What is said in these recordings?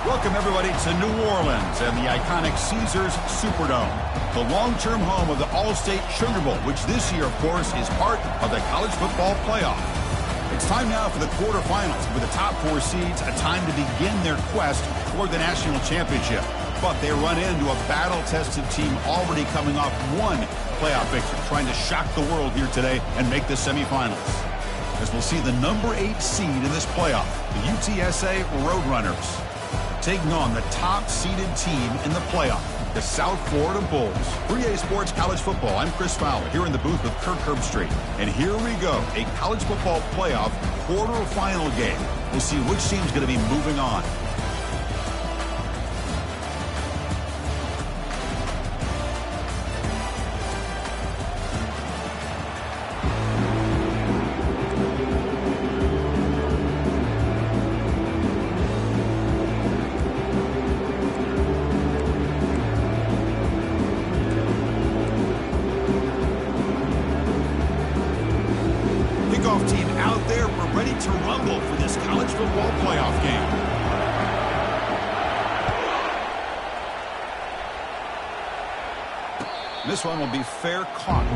Welcome, everybody, to New Orleans and the iconic Caesars Superdome, the long-term home of the All-State Sugar Bowl, which this year, of course, is part of the college football playoff. It's time now for the quarterfinals, with the top 4 seeds a time to begin their quest toward the national championship. But they run into a battle-tested team already coming off one playoff victory, trying to shock the world here today and make the semifinals. As we'll see the number 8 seed in this playoff, the UTSA Roadrunners, taking on the top-seeded team in the playoff, the South Florida Bulls. For EA Sports College Football, I'm Chris Fowler, here in the booth with Kirk Herbstreit. And here we go, a college football playoff quarterfinal game. We'll see which team's going to be moving on. Team out there, we're ready to rumble for this college football playoff game. This one will be fair caught.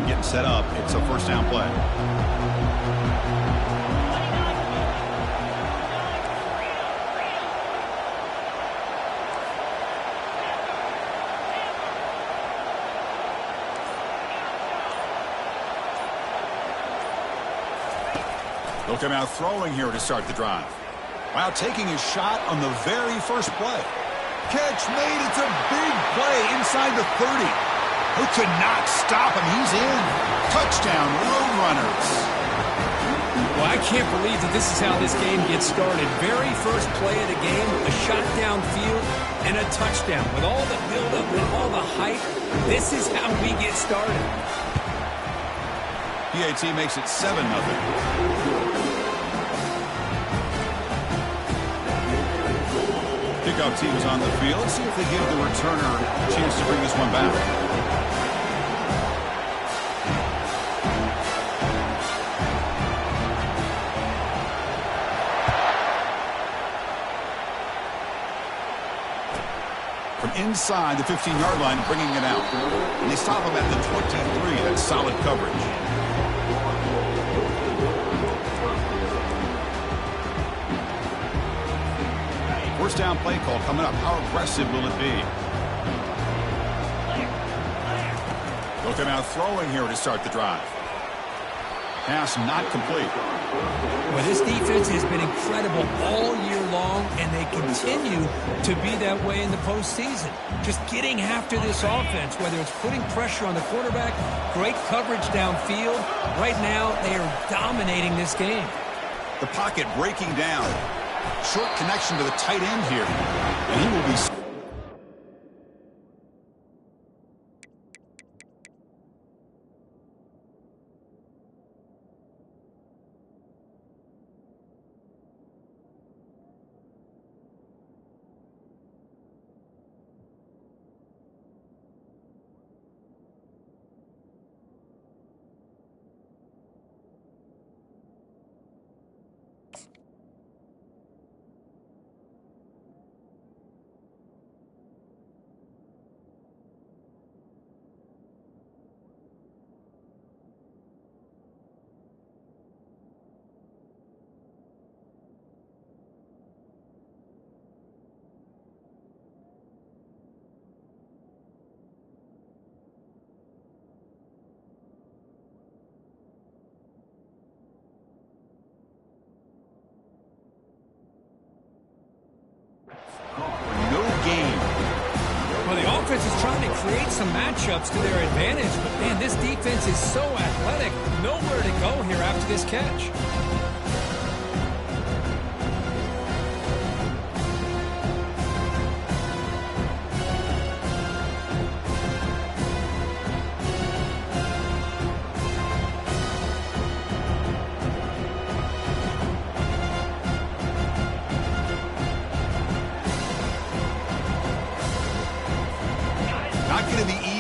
Getting set up. It's a first down play. They'll come out throwing here to start the drive. While taking a shot on the very first play. Catch made. It's a big play inside the 30. Who could not stop him? He's in. Touchdown, Roadrunners. Well, I can't believe that this is how this game gets started. Very first play of the game, a shot downfield and a touchdown. With all the buildup and all the hype, this is how we get started. PAT makes it 7-0. Kickoff team is on the field. Let's see if they give the returner a chance to bring this one back. From inside the 15-yard line, bringing it out. And they stop him at the 23. That's solid coverage. First down play call coming up. How aggressive will it be? They'll come out throwing here to start the drive. Pass not complete. Well, this defense has been incredible all year long, and they continue to be that way in the postseason. Just getting after this offense, whether it's putting pressure on the quarterback, great coverage downfield. Right now, they are dominating this game. The pocket breaking down. Short connection to the tight end here. And he will be... Offense is trying to create some matchups to their advantage, but man, this defense is so athletic. Nowhere to go here after this catch.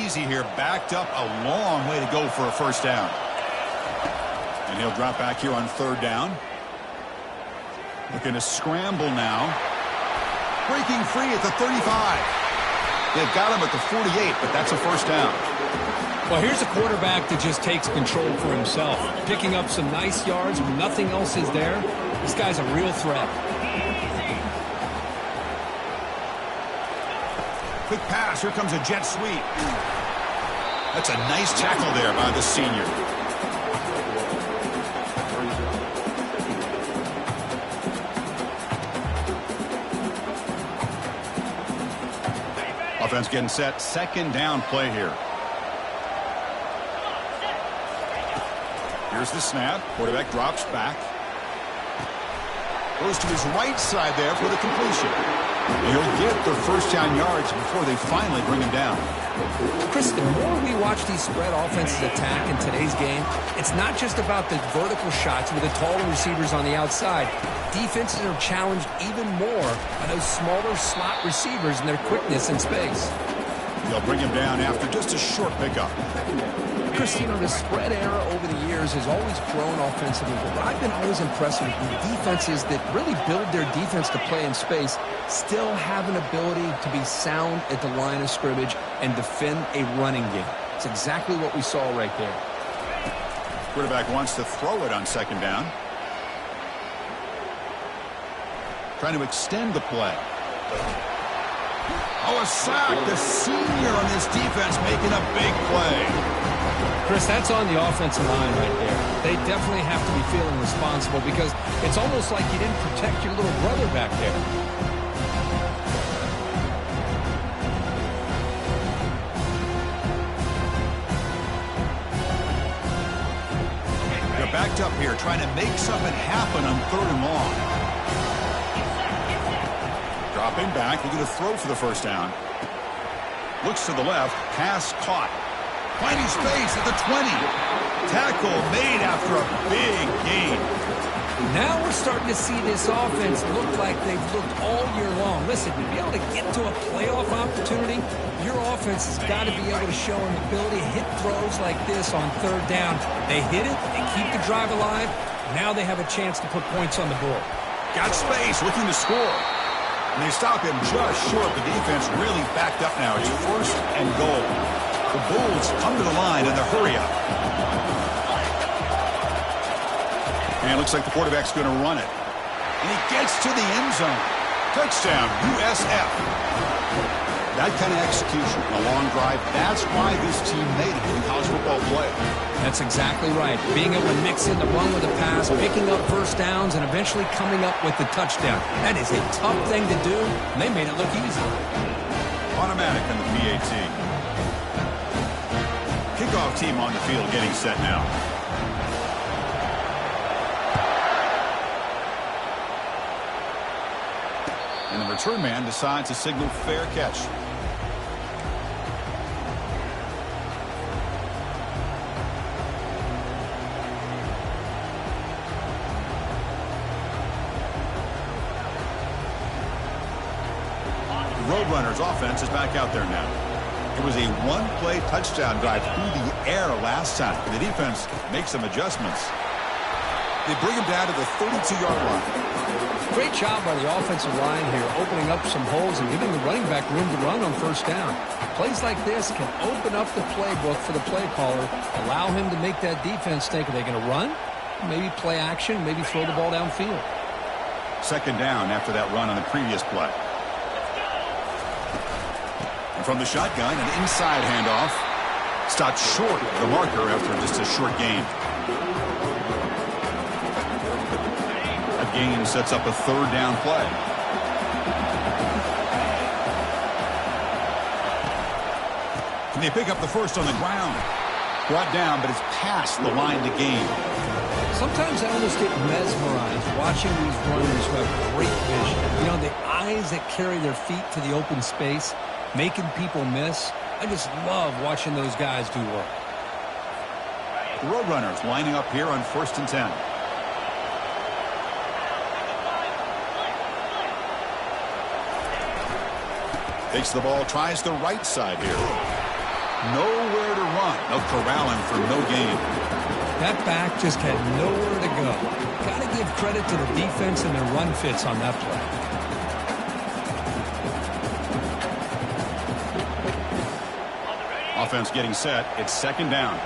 easy here. Backed up a long way to go for a first down. And he'll drop back here on third down. Looking to scramble now. Breaking free at the 35. They've got him at the 48, but that's a first down. Well, here's a quarterback that just takes control for himself. Picking up some nice yards when nothing else is there. This guy's a real threat. Quick pass. Here comes a jet sweep. That's a nice tackle there by the senior. Offense getting set. Second down play here. Here's the snap. Quarterback drops back. Goes to his right side there for the completion. He'll get the first down yards before they finally bring him down. Chris, the more we watch these spread offenses attack in today's game, it's not just about the vertical shots with the taller receivers on the outside. Defenses are challenged even more by those smaller slot receivers and their quickness in space. They'll bring him down after just a short pickup. Chris, you know, the spread era over the years has always grown offensively, but I've been always impressed with defenses that really build their defense to play in space, still have an ability to be sound at the line of scrimmage and defend a running game. It's exactly what we saw right there. Quarterback wants to throw it on second down. Trying to extend the play. Oh, a sack. The senior on this defense making a big play. Chris, that's on the offensive line right there. They definitely have to be feeling responsible because it's almost like you didn't protect your little brother back there. They're backed up here trying to make something happen on third and long. Dropping back, looking to throw for the first down. Looks to the left, pass caught. Finding space at the 20. Tackle made after a big gain. Now we're starting to see this offense look like they've looked all year long. Listen, to be able to get to a playoff opportunity, your offense has got to be able to show an ability to hit throws like this on third down. They hit it, they keep the drive alive. Now they have a chance to put points on the board. Got space, looking to score. And they stop him just short. The defense really backed up now. It's first and goal. The Bulls come to the line in the hurry up. And it looks like the quarterback's going to run it. And he gets to the end zone. Touchdown, USF. That kind of execution, a long drive, that's why this team made it in the college football playoff. That's exactly right. Being able to mix in the run with the pass, picking up first downs, and eventually coming up with the touchdown. That is a tough thing to do, and they made it look easy. Automatic on the PAT. Kickoff team on the field getting set now. And the return man decides to signal fair catch. Roadrunners offense is back out there now. It was a one-play touchdown drive through the air last time. The defense makes some adjustments. They bring him down to the 32-yard line. Great job by the offensive line here, opening up some holes and giving the running back room to run on first down. Plays like this can open up the playbook for the play caller, allow him to make that defense think, are they going to run? Maybe play action, maybe throw the ball downfield. Second down after that run on the previous play. And from the shotgun, an inside handoff. Stopped short of the marker after just a short gain. That gain sets up a third down play. And they pick up the first on the ground. Brought down, but it's past the line to gain. Sometimes I almost get mesmerized watching these runners who have great vision. You know, the eyes that carry their feet to the open space, making people miss. I just love watching those guys do work. The Roadrunners lining up here on 1st and 10. Takes the ball, tries the right side here. Nowhere to run. They'll corral him for no gain. That back just had nowhere to go. Got to give credit to the defense and their run fits on that play. Offense getting set. It's second down.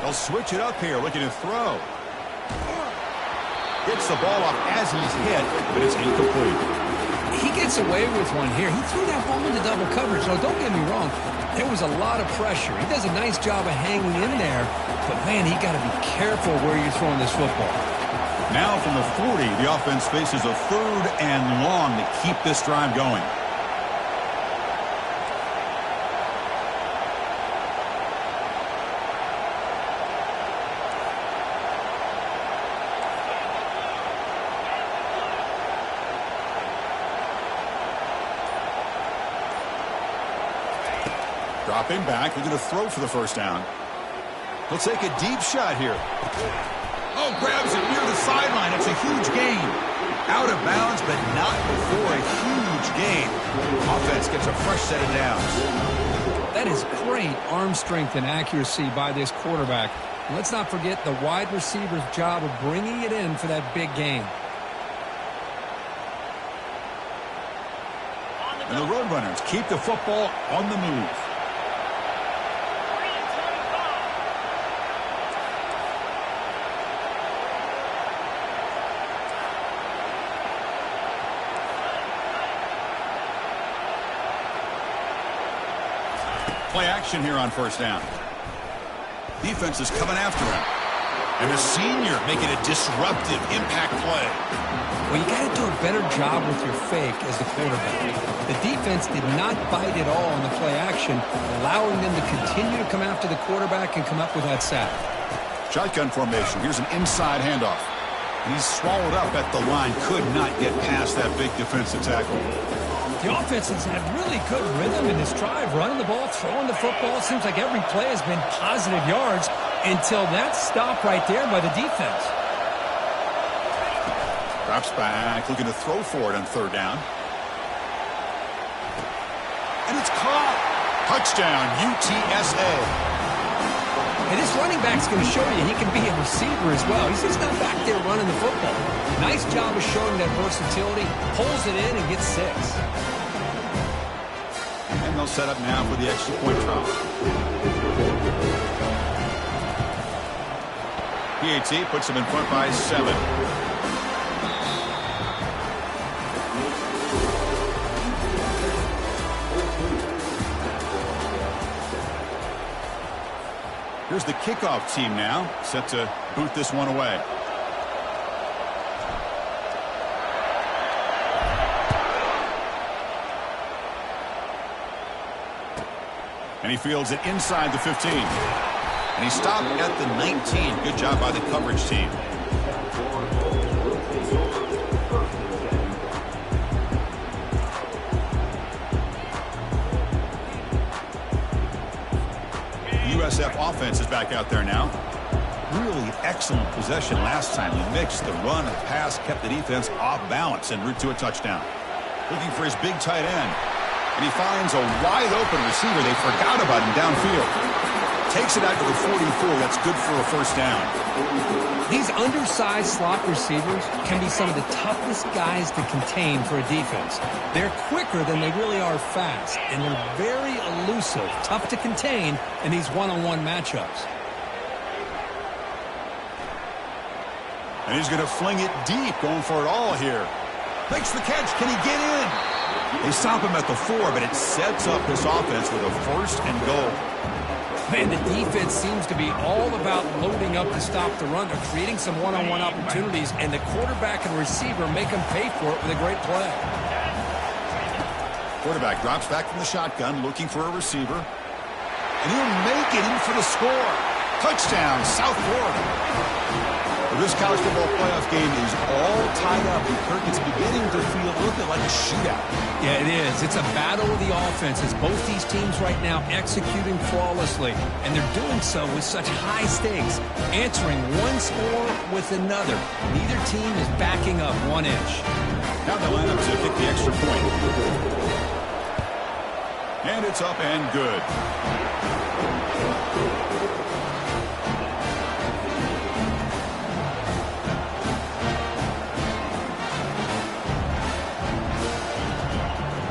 They'll switch it up here, looking to throw. Gets the ball up as he's hit, but it's incomplete. He gets away with one here. He threw that ball into double coverage, so don't get me wrong. There was a lot of pressure. He does a nice job of hanging in there, but, man, he got to be careful where you're throwing this football. Now from the 40, the offense faces a third and long to keep this drive going. Dropping back, looking to throw for the first down. He'll take a deep shot here. Oh, grabs it near the sideline. It's a huge gain. Out of bounds, but not before a huge gain. Offense gets a fresh set of downs. That is great arm strength and accuracy by this quarterback. Let's not forget the wide receiver's job of bringing it in for that big gain. And the Roadrunners keep the football on the move. Play action here on first down. Defense is coming after him. And the senior making a disruptive impact play. Well, you got to do a better job with your fake as the quarterback. The defense did not bite at all on the play action, allowing them to continue to come after the quarterback and come up with that sack. Shotgun formation. Here's an inside handoff. And he's swallowed up at the line. Could not get past that big defensive tackle. The offense has had really good rhythm in this drive, running the ball, throwing the football. Seems like every play has been positive yards until that stop right there by the defense. Drops back, looking to throw for it on third down. And it's caught. Touchdown, UTSA. And this running back's going to show you he can be a receiver as well. He's just not back there running the football. Nice job of showing that versatility. Pulls it in and gets 6. And they'll set up now for the extra point try. PAT puts them in front by 7. Here's the kickoff team now, set to boot this one away. And he fields it inside the 15. And he stopped at the 19. Good job by the coverage team. USF offense is back out there now. Really excellent possession last time. He mixed the run and pass, kept the defense off balance en route to a touchdown. Looking for his big tight end. And he finds a wide open receiver. They forgot about him downfield. Takes it out to the 44. That's good for a first down. These undersized slot receivers can be some of the toughest guys to contain for a defense. They're quicker than they really are fast, and they're very elusive, tough to contain in these one-on-one matchups. And he's going to fling it deep, going for it all here. Makes the catch. Can he get in? They stop him at the 4, but it sets up this offense with a first and goal. Man, the defense seems to be all about loading up to stop the run. They're creating some one-on-one opportunities, and the quarterback and receiver make them pay for it with a great play. Quarterback drops back from the shotgun, looking for a receiver. And he'll make it in for the score. Touchdown, South Florida. The Well, this college football playoff game is all tied up. And Kirk, it's beginning to feel a little bit like a shootout. Yeah, it is. It's a battle of the offenses. Both these teams right now executing flawlessly, and they're doing so with such high stakes, answering one score with another. Neither team is backing up 1 inch. Now the lineup to kick the extra point. And it's up and good.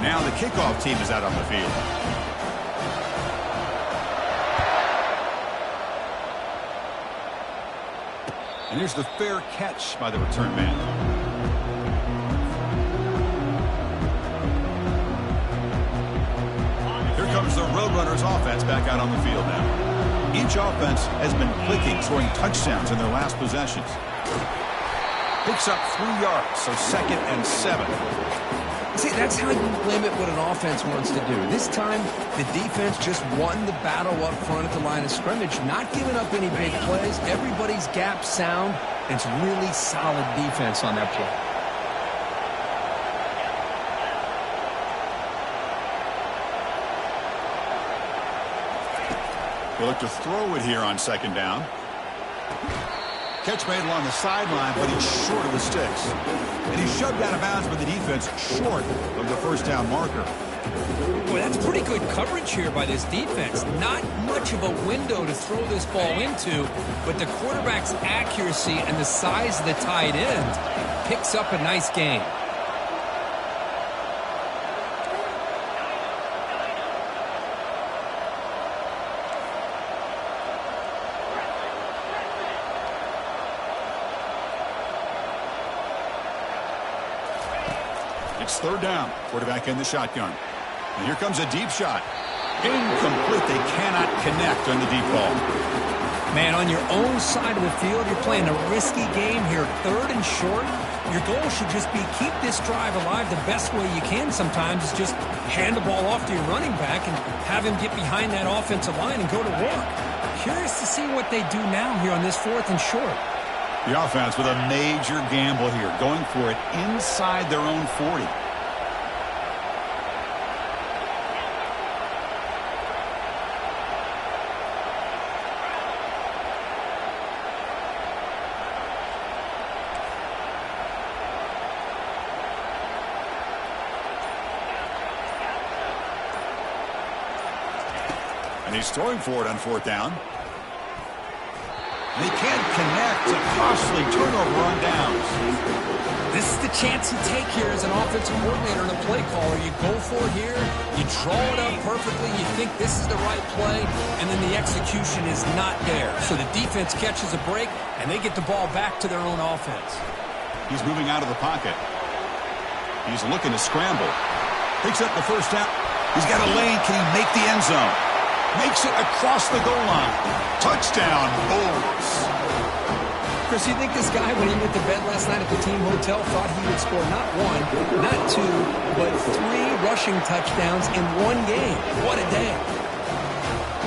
Now the kickoff team is out on the field. And here's the fair catch by the return man. Here comes the Roadrunners offense back out on the field now. Each offense has been clicking, scoring touchdowns in their last possessions. Picks up 3 yards, so 2nd and 7. See, that's how you limit what an offense wants to do. This time, the defense just won the battle up front at the line of scrimmage, not giving up any big plays. Everybody's gap sound. It's really solid defense on that play. They look to throw it here on 2nd down. Catch made along the sideline, but he's short of the sticks. And he's shoved out of bounds by the defense short of the 1st down marker. Boy, that's pretty good coverage here by this defense. Not much of a window to throw this ball into, but the quarterback's accuracy and the size of the tight end picks up a nice gain. It's 3rd down. Quarterback in the shotgun. And here comes a deep shot. Incomplete. They cannot connect on the deep ball. Man, on your own side of the field, you're playing a risky game here. 3rd and short. Your goal should just be keep this drive alive the best way you can sometimes is just hand the ball off to your running back and have him get behind that offensive line and go to work. Curious to see what they do now here on this 4th and short. The offense with a major gamble here, going for it inside their own 40. And he's throwing for it on 4th down. They can't connect. A costly turnover on downs. This is the chance you take here as an offensive coordinator and a play caller. You go for it here. You draw it up perfectly. You think this is the right play, and then the execution is not there. So the defense catches a break, and they get the ball back to their own offense. He's moving out of the pocket. He's looking to scramble. Picks up the 1st down. He's got a lane. Can he make the end zone? Makes it across the goal line. Touchdown, Bulls. Chris, you think this guy, when he went to bed last night at the team hotel, thought he would score not 1, not 2, but 3 rushing touchdowns in 1 game? What a day.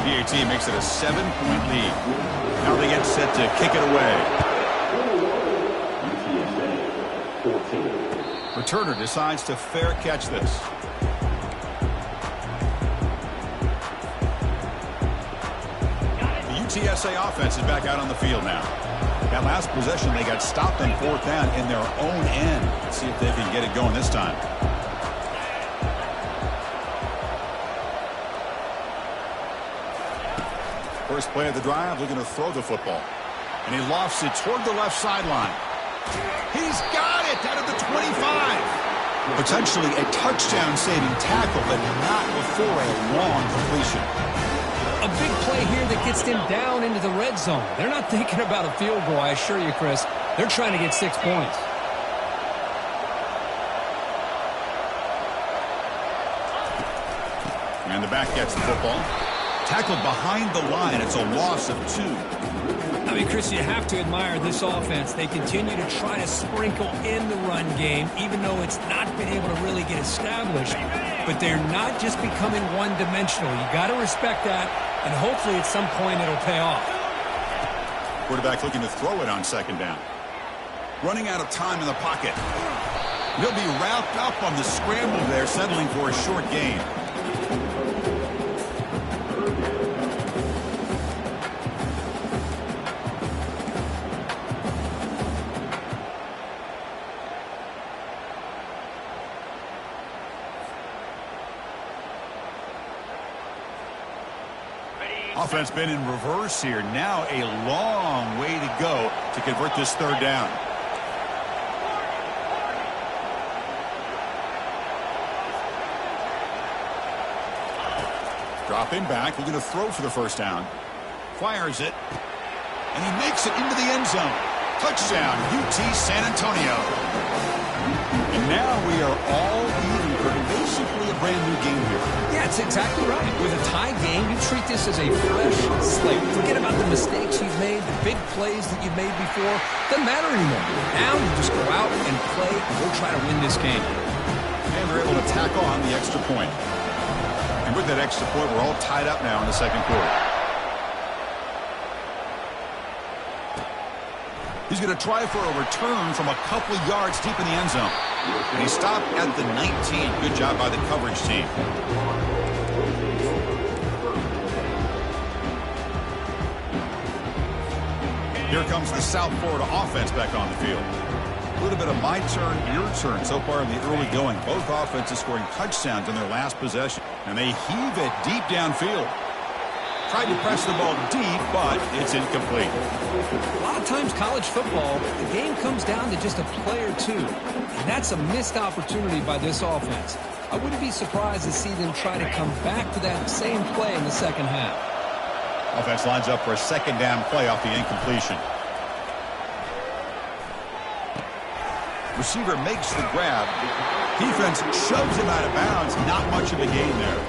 PAT makes it a 7-point lead. Now they get set to kick it away. Returner decides to fair catch this. TSA offense is back out on the field now. That last possession, they got stopped on 4th down in their own end. Let's see if they can get it going this time. First play of the drive, looking to throw the football. And he lofts it toward the left sideline. He's got it out of the 25. Potentially a touchdown-saving tackle, but not before a long completion. A big play here that gets them down into the red zone. They're not thinking about a field goal, I assure you, Chris. They're trying to get 6 points. And the back gets the football. Tackled behind the line. It's a loss of 2. I mean, Chris, you have to admire this offense. They continue to try to sprinkle in the run game, even though it's not been able to really get established. But they're not just becoming one-dimensional. You got to respect that, and hopefully at some point it'll pay off. Quarterback looking to throw it on second down. Running out of time in the pocket. He'll be wrapped up on the scramble there, settling for a short gain. Offense been in reverse here. Now a long way to go to convert this third down. Dropping back, looking to throw for the first down. Fires it, and he makes it into the end zone. Touchdown, UT San Antonio. And now we are all even for basically a brand new game here. Yeah, it's exactly right. With a tie game, you treat this as a fresh slate. Forget about the mistakes you've made, the big plays that you've made before. Doesn't matter anymore. Now you just go out and play and go try to win this game. And they're able to tack on the extra point. And with that extra point, we're all tied up now in the second quarter. He's going to try for a return from a couple of yards deep in the end zone. And he stopped at the 19. Good job by the coverage team. Here comes the South Florida offense back on the field. A little bit of my turn, your turn so far in the early going. Both offenses scoring touchdowns in their last possession. And they heave it deep downfield. Tried to press the ball deep, but it's incomplete. A lot of times college football, the game comes down to just a play or two. And that's a missed opportunity by this offense. I wouldn't be surprised to see them try to come back to that same play in the second half. Offense lines up for a second down play off the incompletion. Receiver makes the grab. Defense shoves him out of bounds. Not much of a gain there.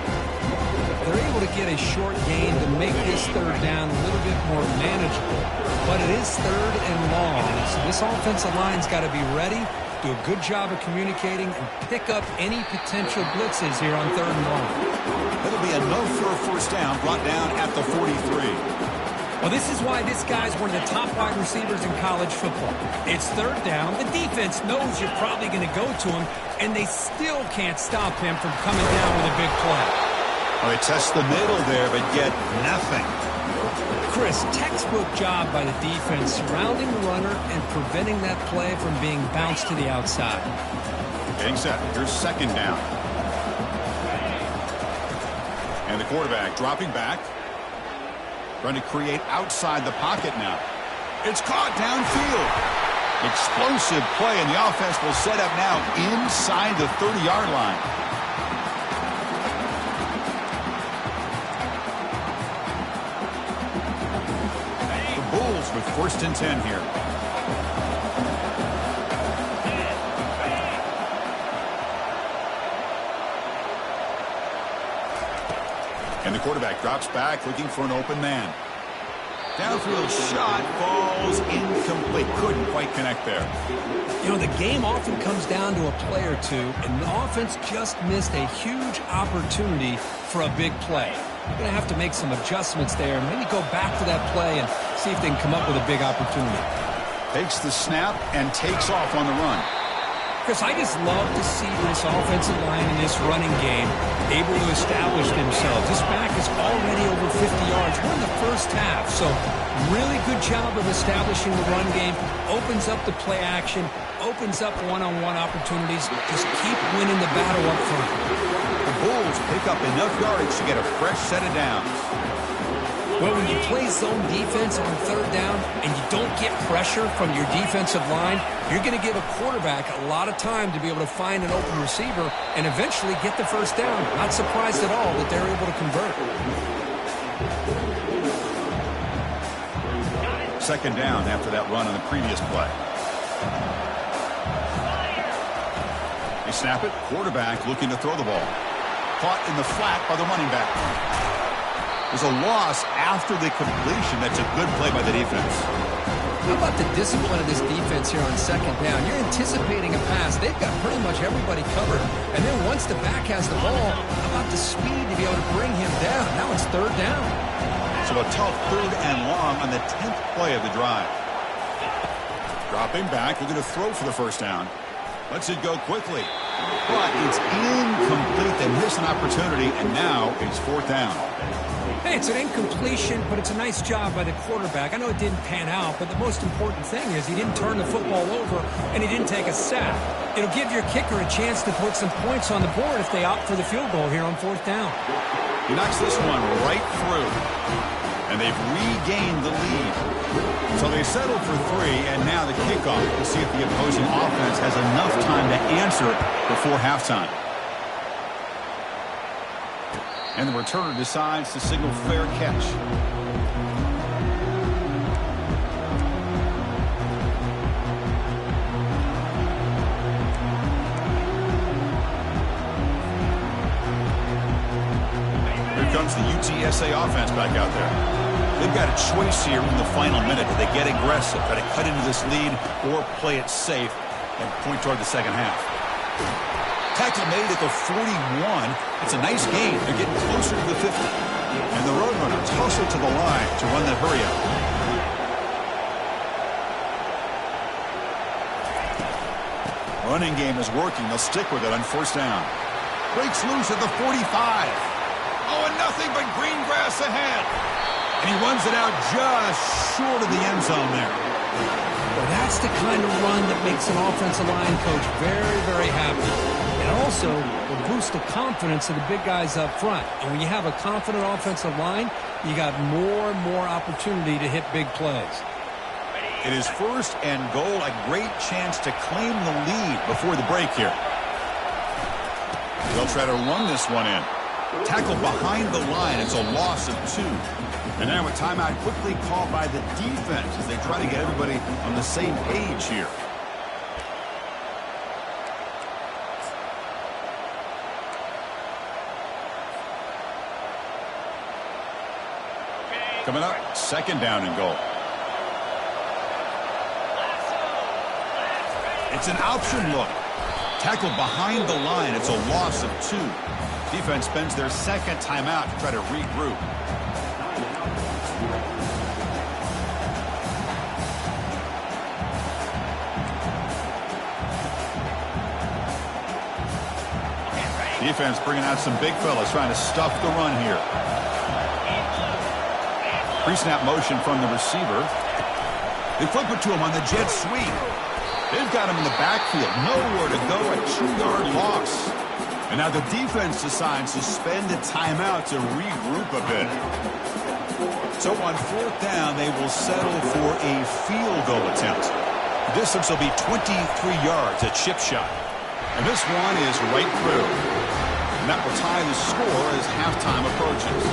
They're able to get a short gain to make this third down a little bit more manageable. But it is third and long. So this offensive line's got to be ready, do a good job of communicating, and pick up any potential blitzes here on third and long. It'll be enough for a first down, brought down at the 43. Well, this is why this guy's one of the top wide receivers in college football. It's third down. The defense knows you're probably going to go to him, and they still can't stop him from coming down with a big play. Well, they test the middle there, but get nothing. Chris, textbook job by the defense surrounding the runner and preventing that play from being bounced to the outside. Getting set. Here's second down. And the quarterback dropping back. Trying to create outside the pocket now. It's caught downfield. Explosive play, and the offense will set up now inside the 30-yard line. The Bulls with first and 10 here. And the quarterback drops back, looking for an open man. Downfield shot falls incomplete. Couldn't quite connect there. You know, the game often comes down to a play or two, and the offense just missed a huge opportunity for a big play. You're going to have to make some adjustments there, and maybe go back to that play and see if they can come up with a big opportunity. Takes the snap and takes off on the run. Chris, I just love to see this offensive line in this running game able to establish themselves. This back is already over 50 yards. We're in the first half, so really good job of establishing the run game. Opens up the play action, opens up one-on-one opportunities. Just keep winning the battle up front. The Bulls pick up enough yardage to get a fresh set of downs. Well, when you play zone defense on third down and you don't get pressure from your defensive line, you're going to give a quarterback a lot of time to be able to find an open receiver and eventually get the first down. Not surprised at all that they're able to convert. Second down after that run on the previous play. They snap it. Quarterback looking to throw the ball. Caught in the flat by the running back. There's a loss after the completion. That's a good play by the defense. How about the discipline of this defense here on second down? You're anticipating a pass. They've got pretty much everybody covered. And then once the back has the ball, how about the speed to be able to bring him down? Now it's third down. So a tough 3rd and long on the 10th play of the drive. Dropping back, looking to throw for the first down. Lets it go quickly. But it's incomplete. They miss an opportunity, and now it's 4th down. Hey, it's an incompletion, but it's a nice job by the quarterback. I know it didn't pan out, but the most important thing is he didn't turn the football over, and he didn't take a sack. It'll give your kicker a chance to put some points on the board if they opt for the field goal here on 4th down. He knocks this one right through, and they've regained the lead. So they settle for 3, and now the kickoff to see if the opposing offense has enough time to answer it before halftime. And the returner decides to signal fair catch. Here comes the UTSA offense back out there. They've got a choice here in the final minute. Do they get aggressive, try to cut into this lead, or play it safe and point toward the second half? Tackle made at the 41. It's a nice gain. They're getting closer to the 50. And the Roadrunner tussled to the line to run that hurry out. Running game is working. They'll stick with it on 1st down. Breaks loose at the 45. Oh, and nothing but green grass ahead. And he runs it out just short of the end zone there. Well, that's the kind of run that makes an offensive line coach very, very happy. And also will boost the confidence of the big guys up front. And when you have a confident offensive line, you got more and more opportunity to hit big plays. It is 1st and goal, a great chance to claim the lead before the break here. They'll try to run this one in. Tackle behind the line. It's a loss of 2. And now a timeout quickly called by the defense as they try to get everybody on the same page here. Coming up, 2nd down and goal. It's an option look. Tackle behind the line. It's a loss of 2. Defense spends their 2nd timeout to try to regroup. Defense bringing out some big fellas trying to stuff the run here. Pre-snap motion from the receiver. They flip it to him on the jet sweep. They've got him in the backfield. Nowhere to go. A 2-yard loss. And now the defense decides to spend a timeout to regroup a bit. So on 4th down, they will settle for a field goal attempt. The distance will be 23 yards, a chip shot. And this one is right through. And that will tie the score as halftime approaches.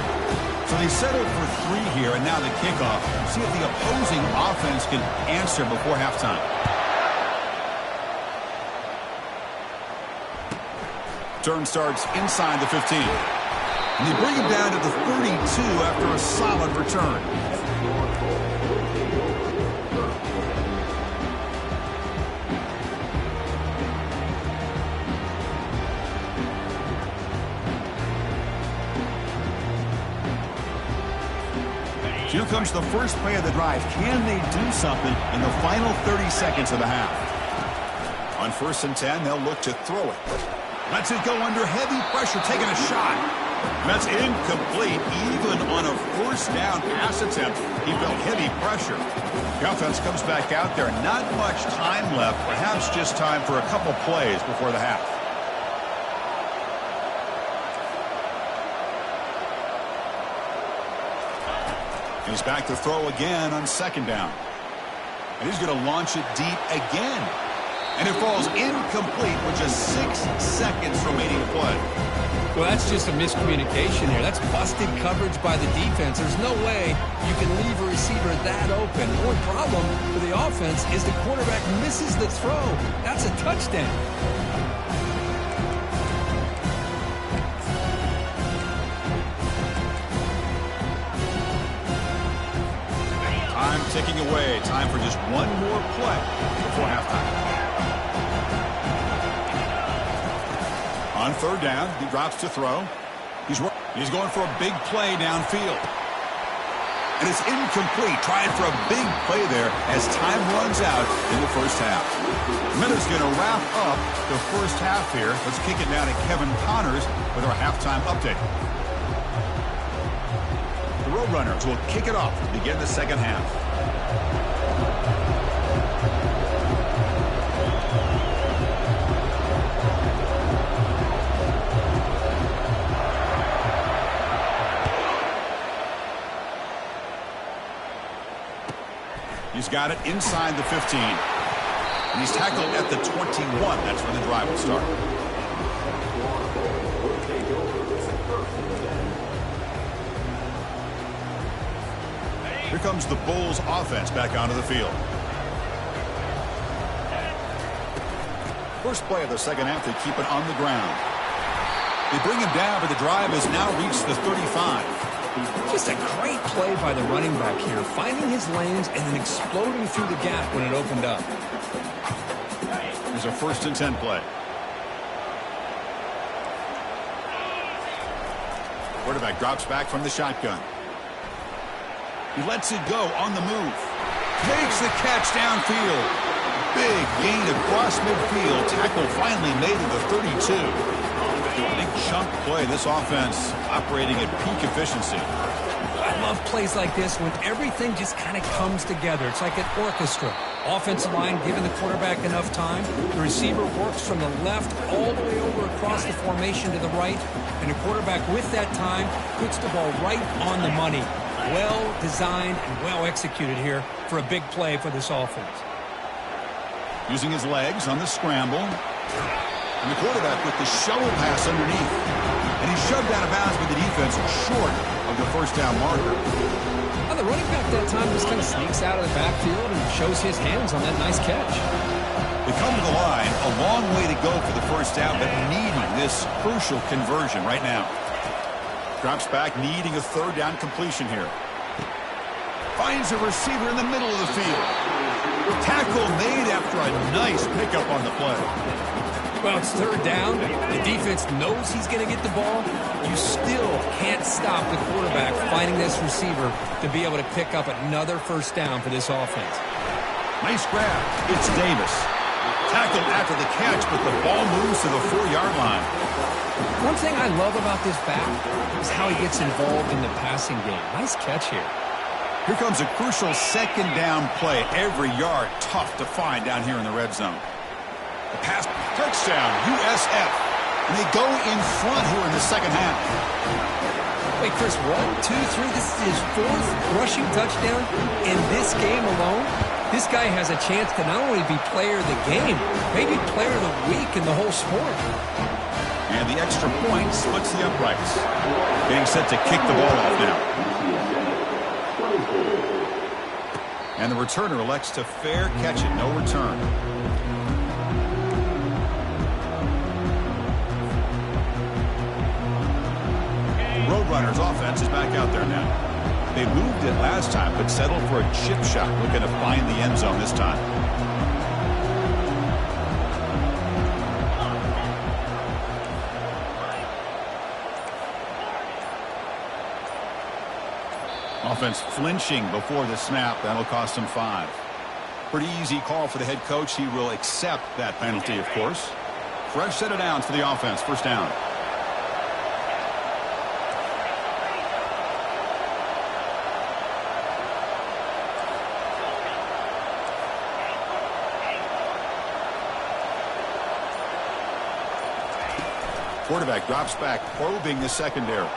So they settled for 3 here, and now the kickoff. See if the opposing offense can answer before halftime. Turn starts inside the 15. And they bring him down to the 32 after a solid return. Here comes the first play of the drive. Can they do something in the final 30 seconds of the half? On 1st and 10, they'll look to throw it. Lets it go under heavy pressure, taking a shot. And that's incomplete. Even on a 1st down pass attempt, he felt heavy pressure. The offense comes back out there. Not much time left. Perhaps just time for a couple plays before the half. He's back to throw again on 2nd down. And he's going to launch it deep again. And it falls incomplete with just 6 seconds remaining to play. Well, that's just a miscommunication here. That's busted coverage by the defense. There's no way you can leave a receiver that open. The only problem for the offense is the quarterback misses the throw. That's a touchdown. Time ticking away. Time for just one more play before halftime. On 3rd down, he drops to throw. He's going for a big play downfield. And it's incomplete, trying for a big play there as time runs out in the first half. Miller's going to wrap up the first half here. Let's kick it now to Kevin Connors with our halftime update. The Roadrunners will kick it off to begin the second half. He's got it inside the 15. And he's tackled at the 21. That's where the drive will start. Here comes the Bulls offense back onto the field. First play of the second half, they keep it on the ground. They bring him down, but the drive has now reached the 35. Just a great play by the running back here, finding his lanes and then exploding through the gap when it opened up. There's a 1st and 10 play. Quarterback drops back from the shotgun. He lets it go on the move. Makes the catch downfield. Big gain across midfield. Tackle finally made to the 32. Big chunk play. This offense operating at peak efficiency. I love plays like this when everything just kind of comes together. It's like an orchestra. Offensive line giving the quarterback enough time. The receiver works from the left all the way over across the formation to the right. And the quarterback with that time puts the ball right on the money. Well designed and well executed here for a big play for this offense. Using his legs on the scramble. And the quarterback with the shovel pass underneath. And he's shoved out of bounds with the defense short of the first down marker. Well, the running back that time just kind of sneaks out of the backfield and shows his hands on that nice catch. They come to the line, a long way to go for the first down, but needing this crucial conversion right now. Drops back, needing a 3rd down completion here. Finds a receiver in the middle of the field. Tackle made after a nice pickup on the play. Well, it's 3rd down. The defense knows he's going to get the ball. You still can't stop the quarterback finding this receiver to be able to pick up another first down for this offense. Nice grab. It's Davis. Tackled after the catch, but the ball moves to the 4-yard line. One thing I love about this back is how he gets involved in the passing game. Nice catch here. Here comes a crucial 2nd down play. Every yard tough to find down here in the red zone. The pass, touchdown, USF. And they go in front here in the second half. Wait, Chris, 1, 2, 3. This is his 4th rushing touchdown in this game alone. This guy has a chance to not only be player of the game, maybe player of the week in the whole sport. And the extra point splits the uprights. Getting set to kick the ball off now. And the returner elects to fair catch it, no return. Roadrunners offense is back out there now. They moved it last time, but settled for a chip shot, looking to find the end zone this time. Offense flinching before the snap. That'll cost him 5. Pretty easy call for the head coach. He will accept that penalty, of course. Fresh set of downs for the offense. First down. Quarterback drops back, probing the secondary.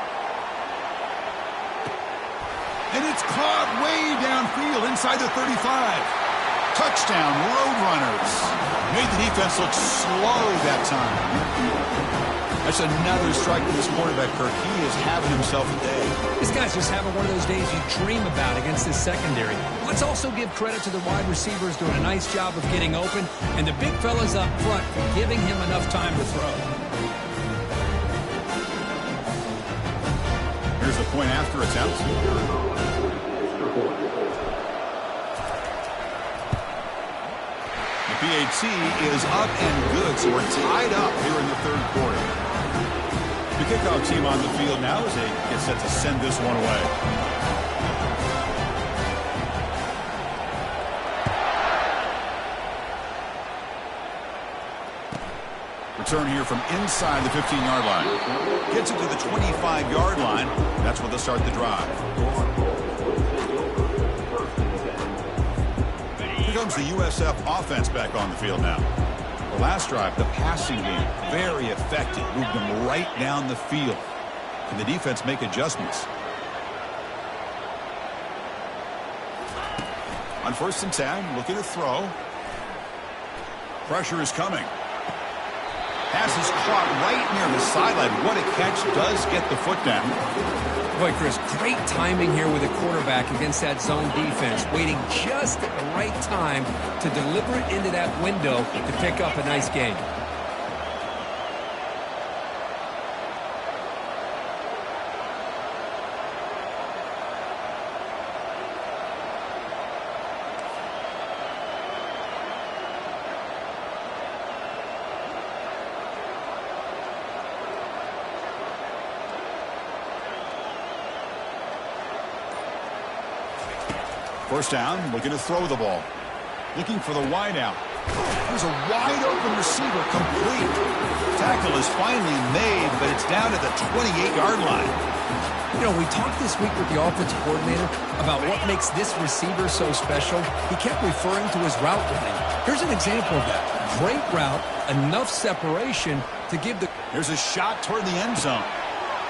And it's caught way downfield inside the 35. Touchdown, Roadrunners. Made the defense look slow that time. That's another strike to this quarterback, Kirk. He is having himself a day. This guy's just having one of those days you dream about against this secondary. Let's also give credit to the wide receivers doing a nice job of getting open, and the big fellas up front giving him enough time to throw. Here's the point after attempt. The PAT is up and good, so we're tied up here in the 3rd quarter. The kickoff team on the field now as they get set to send this one away. Return here from inside the 15-yard line. Gets it to the 25-yard line. That's where they'll start the drive. Here comes the USF offense back on the field now. The last drive, the passing game, very effective. Moved them right down the field. Can the defense make adjustments? On 1st and 10, looking to throw. Pressure is coming. Pass is caught right near the sideline. What a catch. Does get the foot down. Boy, Chris, great timing here with a quarterback against that zone defense. Waiting just at the right time to deliver it into that window to pick up a nice gain. First down, looking to throw the ball. Looking for the wide out. There's a wide open receiver, complete. Tackle is finally made, but it's down to the 28-yard line. You know, we talked this week with the offensive coordinator about what makes this receiver so special. He kept referring to his route running. Here's an example of that. Great route, enough separation to give the... Here's a shot toward the end zone.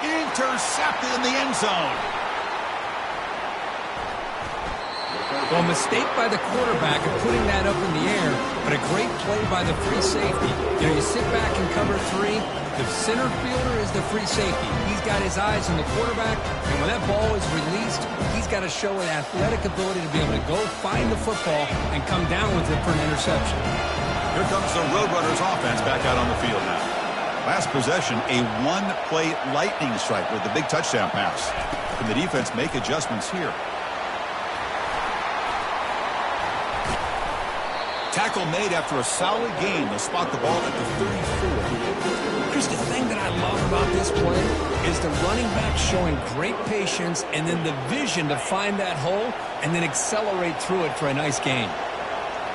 Intercepted in the end zone. Well, mistake by the quarterback of putting that up in the air, but a great play by the free safety. You know, you sit back and cover 3. The center fielder is the free safety. He's got his eyes on the quarterback, and when that ball is released, he's got to show an athletic ability to be able to go find the football and come down with it for an interception. Here comes the Roadrunners offense back out on the field now. Last possession, a one-play lightning strike with the big touchdown pass. Can the defense make adjustments here? Tackle made after a solid gain. They'll spot the ball at the 34. Chris, the thing that I love about this play is the running back showing great patience and then the vision to find that hole and then accelerate through it for a nice gain.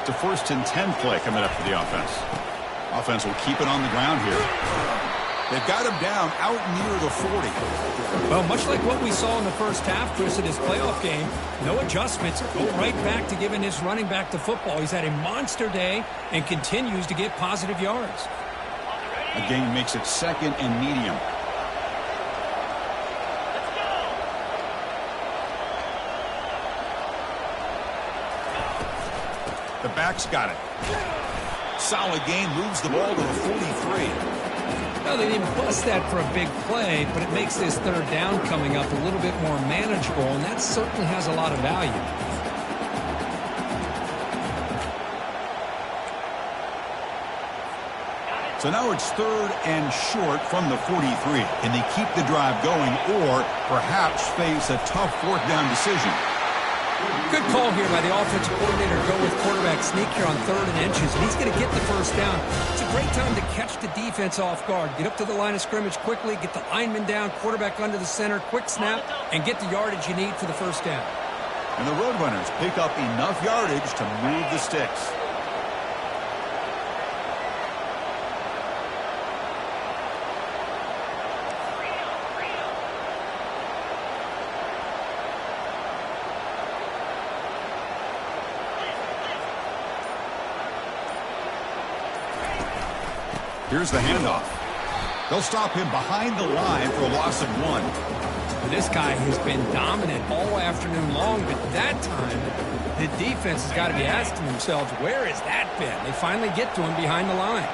It's a 1st and 10 play coming up for the offense. Offense will keep it on the ground here. They've got him down out near the 40. Well, much like what we saw in the first half, Chris, in his playoff game, no adjustments. Go right back to giving his running back the football. He's had a monster day and continues to get positive yards. The gain makes it 2nd and medium. The back's got it. Solid gain, moves the ball to the 43. Well, they didn't bust that for a big play, but it makes this 3rd down coming up a little bit more manageable, and that certainly has a lot of value. So now it's 3rd and short from the 43. Can they keep the drive going or perhaps face a tough 4th down decision? Good call here by the offensive coordinator to go with quarterback sneak here on 3rd and inches, and he's going to get the 1st down. It's a great time to catch the defense off guard. Get up to the line of scrimmage quickly, get the lineman down, quarterback under the center, quick snap, and get the yardage you need for the 1st down. And the Roadrunners pick up enough yardage to move the sticks. Here's the handoff. They'll stop him behind the line for a loss of 1. This guy has been dominant all afternoon long, but that time, the defense has got to be asking themselves, where has that been? They finally get to him behind the line.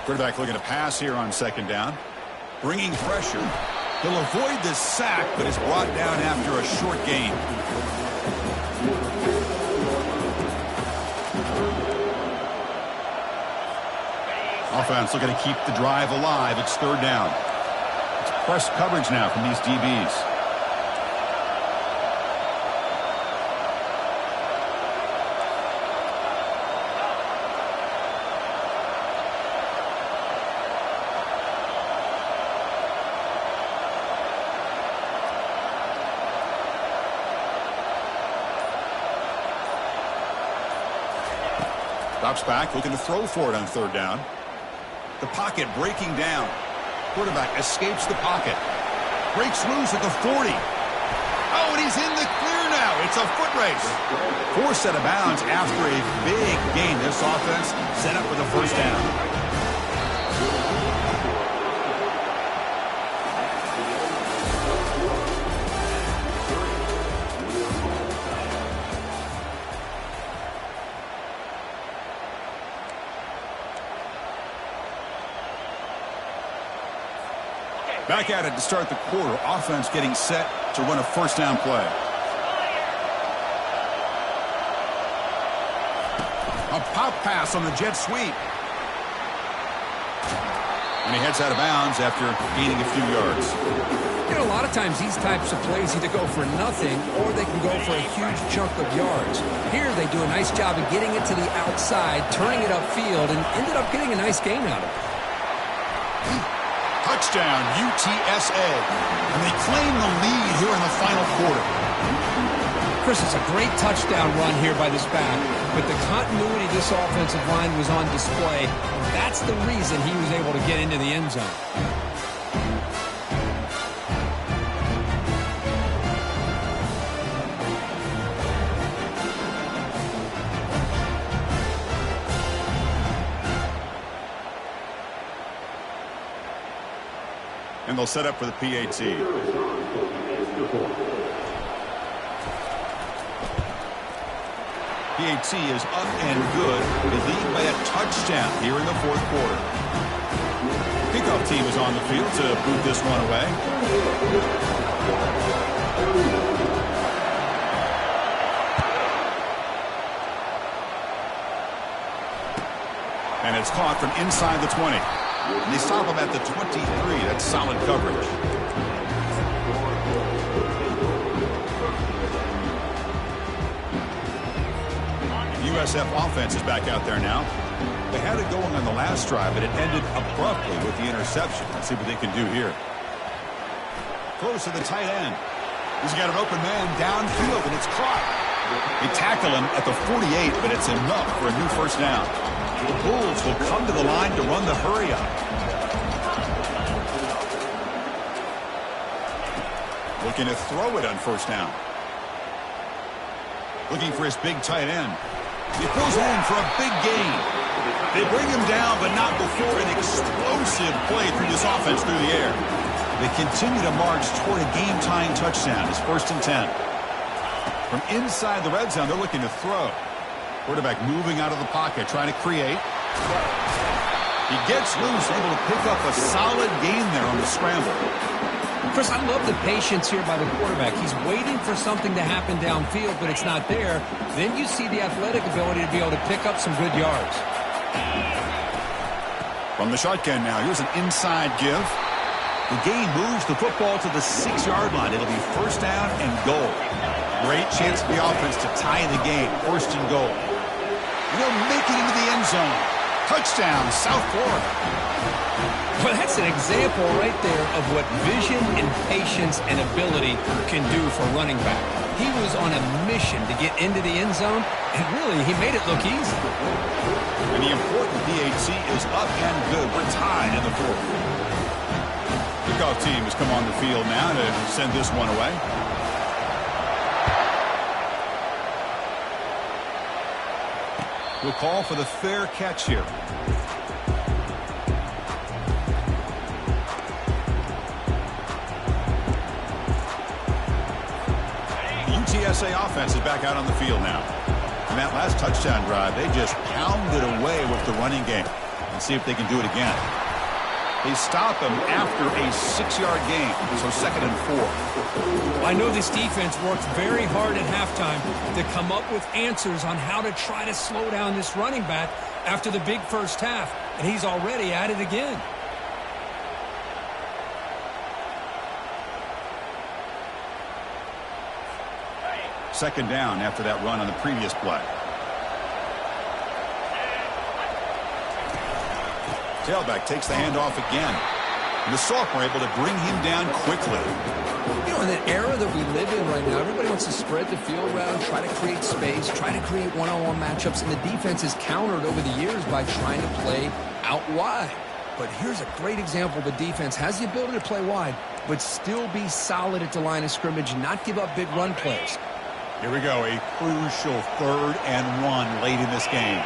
Quarterback looking to pass here on 2nd down. Bringing pressure. He'll avoid the sack, but is brought down after a short gain. Offense looking to keep the drive alive. It's third down. It's press coverage now from these DBs. Drops back, looking to throw for it on third down. The pocket breaking down. Quarterback escapes the pocket. Breaks loose at the 40. Oh, and he's in the clear now. It's a foot race. Forced out of bounds after a big gain. This offense set up for the first down. Back at it to start the quarter. Offense getting set to run a first down play. A pop pass on the jet sweep. And he heads out of bounds after gaining a few yards. You know, a lot of times these types of plays either go for nothing or they can go for a huge chunk of yards. Here they do a nice job of getting it to the outside, turning it upfield, and ended up getting a nice gain out of it. Touchdown, UTSA. And they claim the lead here in the final quarter. Chris, it's a great touchdown run here by this back. But the continuity this offensive line was on display. That's the reason he was able to get into the end zone. And they'll set up for the PAT. PAT is up and good. They lead by a touchdown here in the fourth quarter. Kickoff team is on the field to boot this one away. And it's caught from inside the 20. And they stop him at the 23. That's solid coverage. USF offense is back out there now. They had it going on the last drive, but it ended abruptly with the interception. Let's see what they can do here. Close to the tight end. He's got an open man downfield, and it's caught. They tackle him at the 48, but it's enough for a new first down. The Bulls will come to the line to run the hurry-up. Looking to throw it on first down. Looking for his big tight end. He throws it in for a big gain. They bring him down, but not before an explosive play through this offense through the air. They continue to march toward a game-tying touchdown. It's 1st and 10. From inside the red zone, they're looking to throw. Quarterback moving out of the pocket, trying to create. He gets loose, able to pick up a solid gain there on the scramble. Chris, I love the patience here by the quarterback. He's waiting for something to happen downfield, but it's not there. Then you see the athletic ability to be able to pick up some good yards. From the shotgun now, here's an inside give. The gain moves the football to the 6-yard line. It'll be first down and goal. Great chance for the offense to tie the game. 1st and goal. And they'll make it into the end zone. Touchdown, South Florida. Well, that's an example right there of what vision and patience and ability can do for running back. He was on a mission to get into the end zone, and really, he made it look easy. And the important PAT is up and good. We're tied in the fourth. Kickoff team has come on the field now to send this one away. We'll call for the fair catch here. The UTSA offense is back out on the field now. And that last touchdown drive, they just pounded away with the running game. Let's see if they can do it again. They stop him after a 6-yard gain, so 2nd and 4. I know this defense worked very hard at halftime to come up with answers on how to try to slow down this running back after the big first half. and he's already at it again. Second down after that run on the previous play. Tailback takes the handoff again. And the sophomore able to bring him down quickly. You know, in the era that we live in right now, everybody wants to spread the field around, try to create space, try to create one-on-one matchups, and the defense has countered over the years by trying to play out wide. But here's a great example. The defense has the ability to play wide, but still be solid at the line of scrimmage and not give up big run plays. Here we go, a crucial 3rd and 1 late in this game.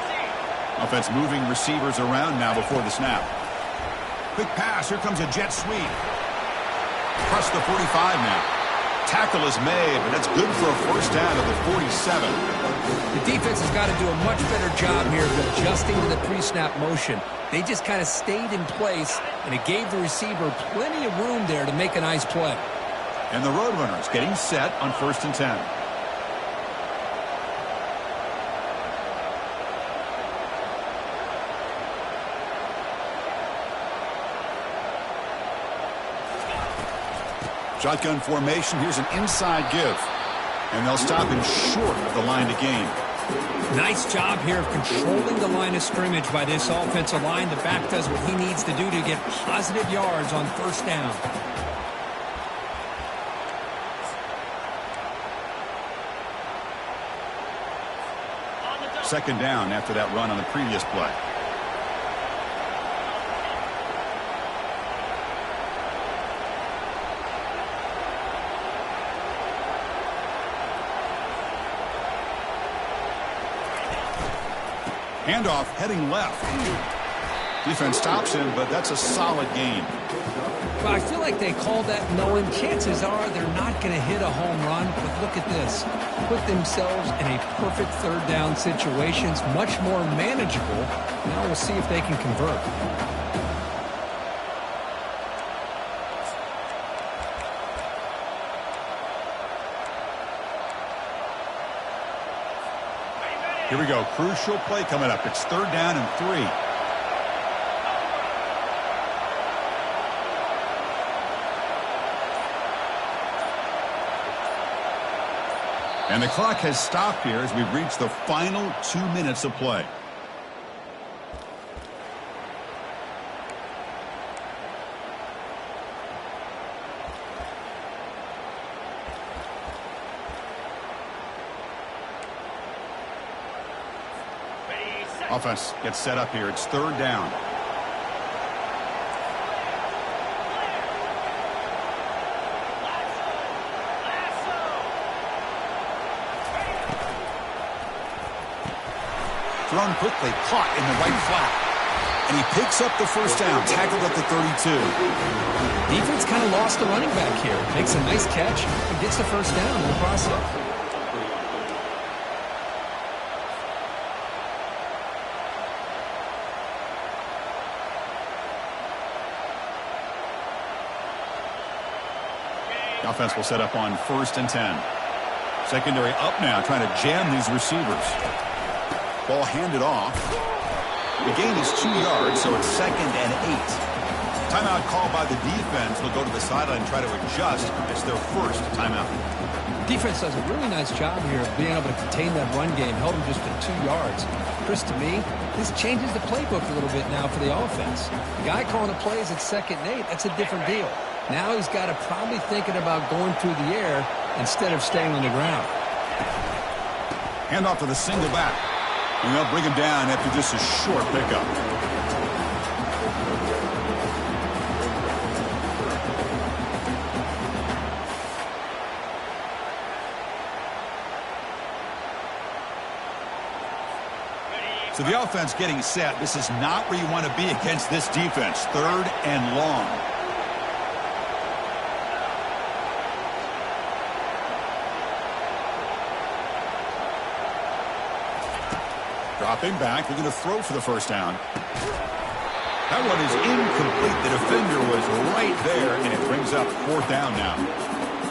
Offense moving receivers around now before the snap. Quick pass, here comes a jet sweep. Across the 45 now. Tackle is made, but that's good for a first down at the 47. The defense has got to do a much better job here of adjusting to the pre-snap motion. They just kind of stayed in place, and it gave the receiver plenty of room there to make a nice play. And the Roadrunners getting set on 1st and 10. Shotgun formation. Here's an inside give. And they'll stop him short of the line to gain. Nice job here of controlling the line of scrimmage by this offensive line. The back does what he needs to do to get positive yards on 1st down. Second down after that run on the previous play. Handoff heading left. Defense stops him, but that's a solid gain. Well, I feel like they called that knowing chances are they're not going to hit a home run. But look at this. Put themselves in a perfect 3rd down situation. It's much more manageable. Now we'll see if they can convert. Here we go. Crucial play coming up. It's 3rd down and 3. And the clock has stopped here as we reach the final 2 minutes of play. Offense gets set up here. It's 3rd down. Thrown quickly, caught in the right flat. And he picks up the first down, tackled at the 32. Defense kind of lost the running back here. Makes a nice catch and gets the first down in the process. Offense will set up on 1st and 10. Secondary up now, trying to jam these receivers. Ball handed off. The gain is 2 yards, so it's 2nd and 8. Timeout called by the defense. They'll go to the sideline and try to adjust. It's their first timeout. Defense does a really nice job here of being able to contain that run game. Held him just to 2 yards. Chris, to me, this changes the playbook a little bit now for the offense. The guy calling the plays at 2nd and 8, that's a different deal. Now he's got to probably thinking about going through the air instead of staying on the ground. Hand off to the single back. And they'll bring him down after just a short pickup. So the offense getting set. This is not where you want to be against this defense. 3rd and long. Dropping back, they're going to throw for the first down. That one is incomplete. The defender was right there, and it brings up 4th down now.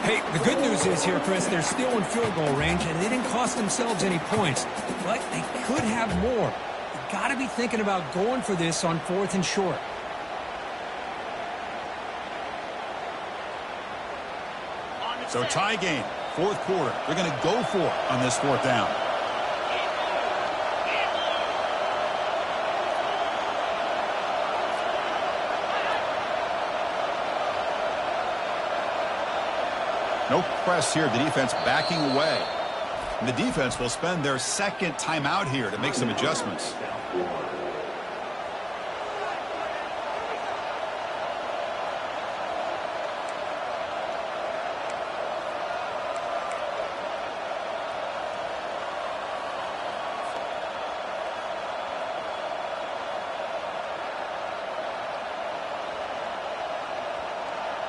Hey, the good news is here, Chris, they're still in field goal range, and they didn't cost themselves any points. But they could have more. got to be thinking about going for this on 4th and short. So tie game, 4th quarter. They're going to go for it on this 4th down. No press here. The defense backing away. And the defense will spend their 2nd timeout here to make some adjustments.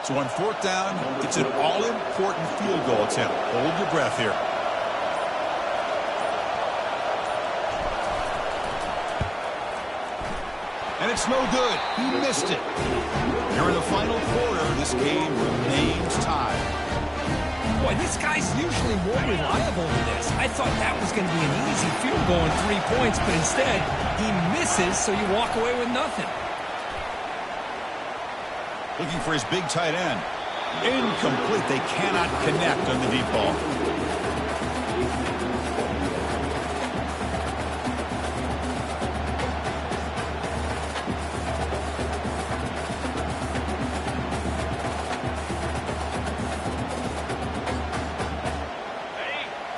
So on 4th down, it's an all-important field goal attempt. Hold your breath here. And it's no good. He missed it. Here in the final quarter, this game remains tied. Boy, this guy's usually more reliable than this. I thought that was going to be an easy field goal and 3 points, but instead, he misses, so you walk away with nothing. Looking for his big tight end. Incomplete. They cannot connect on the deep ball.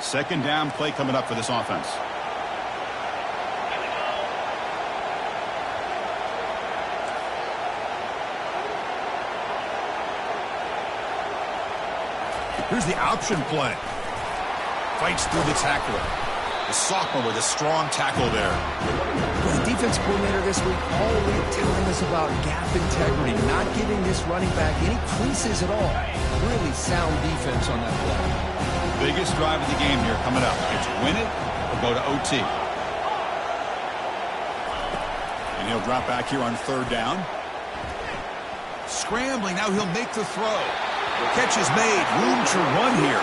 Second down play coming up for this offense. Here's the option play. Fights through the tackler. The sophomore with a strong tackle there. Well, the defense coordinator this week all week telling us about gap integrity, not giving this running back any creases at all. Really sound defense on that play. Biggest drive of the game here coming up. It's win it or go to OT. And he'll drop back here on 3rd down. Scrambling. Now he'll make the throw. Catch is made. Room to run here.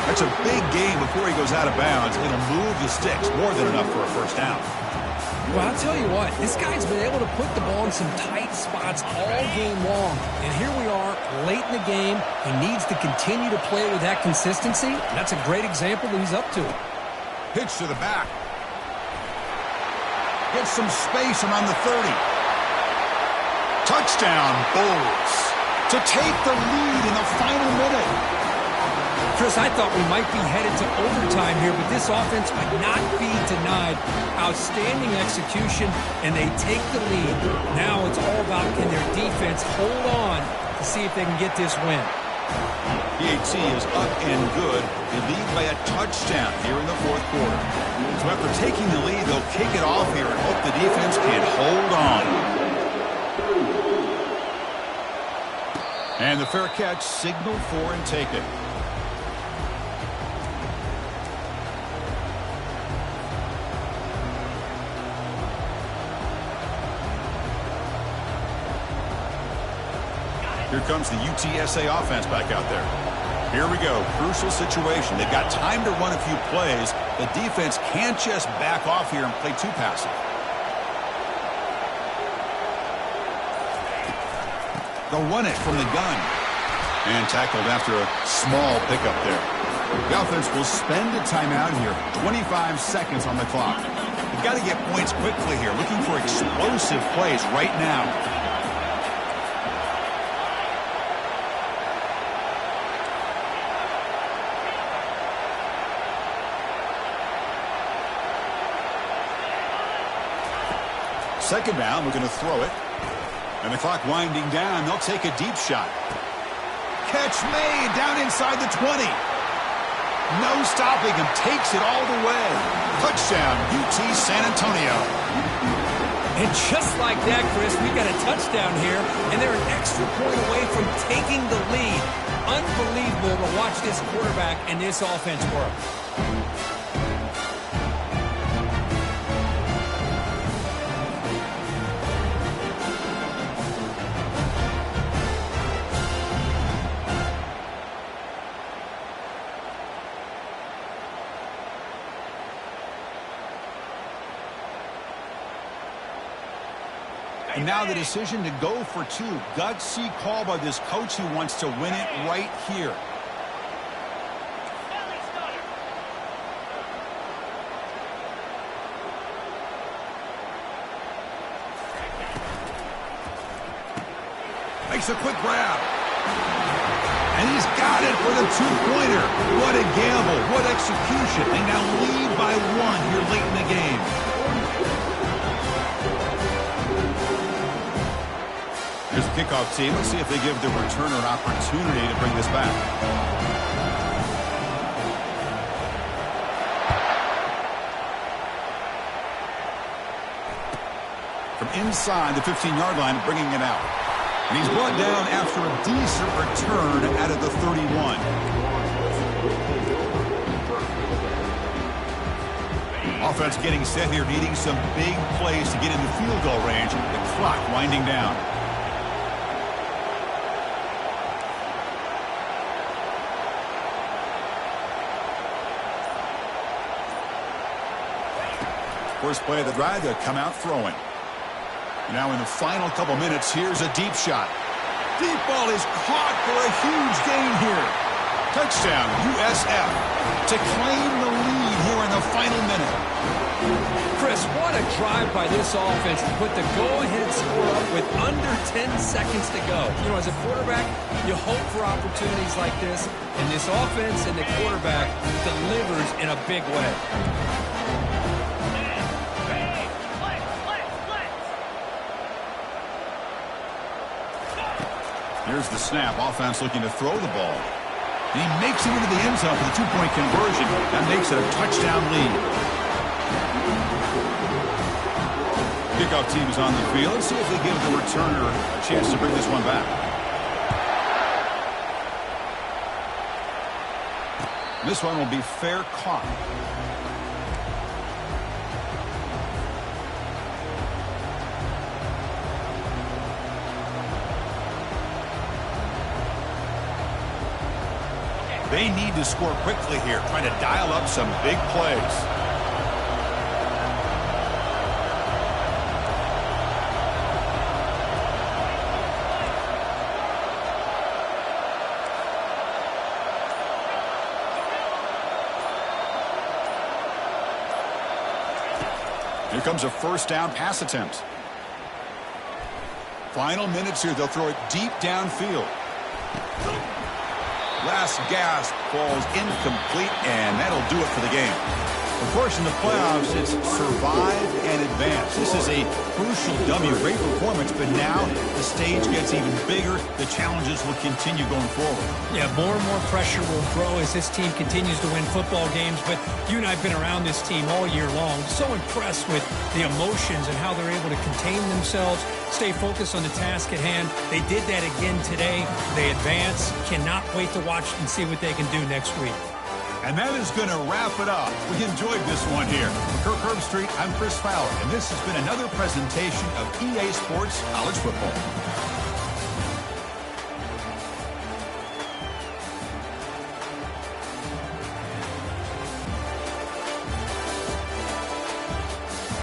That's a big game before he goes out of bounds. It'll move the sticks. More than enough for a 1st down. Well, I'll tell you what. This guy's been able to put the ball in some tight spots all game long. And here we are, late in the game. He needs to continue to play with that consistency. And that's a great example that he's up to it. Pitch to the back. Gets some space around the 30. Touchdown, Bulls. To take the lead in the final minute. Chris, I thought we might be headed to overtime here, but this offense would not be denied. Outstanding execution, and they take the lead. Now it's all about can their defense hold on to see if they can get this win. PAT is up and good. They lead by a touchdown here in the 4th quarter. So after taking the lead, they'll kick it off here and hope the defense can hold on. And the fair catch signaled for and taken. Here comes the UTSA offense back out there. Here we go. Crucial situation. They've got time to run a few plays. The defense can't just back off here and play too passive. They'll run it from the gun. And tackled after a small pickup there. The offense will spend a timeout here. 25 seconds on the clock. They've got to get points quickly here. Looking for explosive plays right now. Second down, we're going to throw it. And the clock winding down, they'll take a deep shot. Catch made down inside the 20. No stopping him, takes it all the way. Touchdown, UT San Antonio. And just like that, Chris, we got a touchdown here, and they're an extra point away from taking the lead. Unbelievable to watch this quarterback and this offense work. And now the decision to go for two. Gutsy call by this coach who wants to win it right here. Makes a quick grab. And he's got it for the two-pointer. What a gamble. What execution. They now lead by one here late in the game. Here's the kickoff team. Let's see if they give the returner an opportunity to bring this back. From inside the 15-yard line, bringing it out. And he's brought down after a decent return out of the 31. Offense getting set here, needing some big plays to get into field goal range. The clock winding down. First play of the drive, they'll come out throwing. Now in the final couple minutes, here's a deep shot. Deep ball is caught for a huge gain here. Touchdown, USF, to claim the lead here in the final minute. Chris, what a drive by this offense to put the go-ahead score up with under 10 seconds to go. You know, as a quarterback, you hope for opportunities like this, and this offense and the quarterback delivers in a big way. Here's the snap. Offense looking to throw the ball. And he makes it into the end zone for the two-point conversion. That makes it a touchdown lead. Kickoff team is on the field. Let's see if they give the returner a chance to bring this one back. This one will be fair caught. They need to score quickly here, trying to dial up some big plays. Here comes a first down pass attempt. Final minutes here, they'll throw it deep downfield. Last gasp falls incomplete, and that'll do it for the game. Of course, in the playoffs, it's survive and advance. This is a crucial W. Great performance, but now the stage gets even bigger. The challenges will continue going forward. Yeah, more and more pressure will grow as this team continues to win football games, but you and I have been around this team all year long. So impressed with the emotions and how they're able to contain themselves, stay focused on the task at hand. They did that again today. They advance. Cannot wait to watch and see what they can do next week. And that is going to wrap it up. We enjoyed this one here. For Kirk Herbstreit, I'm Chris Fowler, and this has been another presentation of EA Sports College Football.